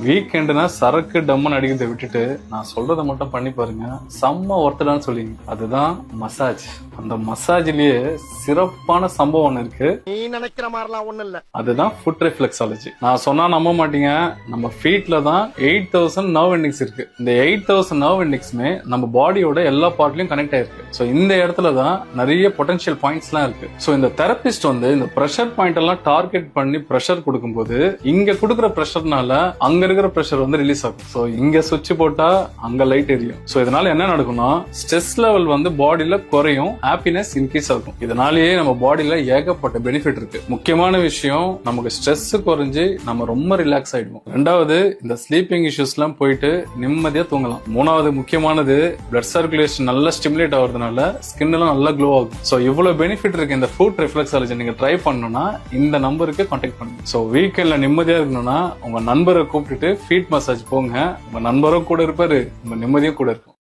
வீக்கெண்டுனா சரக்கு டம்முன்னு அடிக்கிறத விட்டுட்டு நான் சொல்றதை மட்டும் பண்ணி பாருங்க, செம்ம ஒர்த்தடான்னு சொல்லிங்க. அதுதான் மசாஜ். அந்த மசாஜ்லயே சிறப்பான சம்பவம் ஒண்ணு இருக்கு. நீ நினைக்கிற மாதிரிலாம் ஒண்ணு இல்ல. அதுதான் ஃபுட் ரிஃப்ளெக்ஸாலஜி. நான் சொன்னா நம்ப மாட்டீங்க, நம்ம ஃபீட்ல தான் 8000 நர்வ் எண்டிங்ஸ் இருக்கு. இந்த 8000 நர்வ் எண்டிங்ஸ்மே நம்ம பாடியோட எல்லா பார்ட்லயும் கனெக்ட் ஆயிருக்கு. சோ இந்த இடத்துல தான் நிறைய பொட்டன்ஷியல் பாயிண்ட்ஸ் எல்லாம் இருக்கு. சோ இந்த தெரபிஸ்ட் வந்து இந்த பிரஷர் பாயிண்ட் எல்லாம் டார்கெட் பண்ணி பிரஷர் கொடுக்கும்போது இங்க கொடுக்குற பிரஷர்னால அங்க இருக்கிற பிரஷர் வந்து ரிலீஸ் ஆகும். சோ இங்க சுவிட்ச் போட்டா அங்க லைட் எரியும். சோ இதனால என்ன நடக்கும்னா ஸ்ட்ரெஸ் லெவல் வந்து பாடியில குறையும், ஹாப்பினஸ் இன்க்ரீஸ் ஆகும். இதனாலேயே நம்ம பாடியில ஏகப்பட்ட பெனிஃபிட் இருக்கு. முக்கியமான விஷயம், நமக்கு ஸ்ட்ரெஸ் குறைஞ்சு நம்ம ரொம்ப ரிலாக்ஸ் ஆயிடுவோம். ரெண்டாவது, இந்த ஸ்லீப்பிங் இஷ்யூஸ் எல்லாம் போயிட்டு நிம்மதியா தூங்கலாம். மூணாவது முக்கியமானது, பிளட் சர்க்குலேஷன் நல்லா ஸ்டிமுலேட் ஆகுறதுனால ஸ்கின் எல்லாம் நல்லா க்ளோ ஆகும். சோ இவ்வளவு பெனிஃபிட் இருக்கு இந்த ஃபுட் ரிஃப்ளெக்ஸாலஜி. நீங்க ட்ரை பண்ணணும்னா இந்த நம்பருக்கு கான்டாக்ட் பண்ணுங்க. சோ வீக்கெண்ட்ல நிம்மதியா இருக்கணும்னா உங்க நண்பரை கூப்பிட்டுட்டு ஃபீட் மசாஜ் போங்க. உங்க நண்பரும் கூட இருப்பாரு, உங்க நிம்மதியும் கூட இருக்கும்.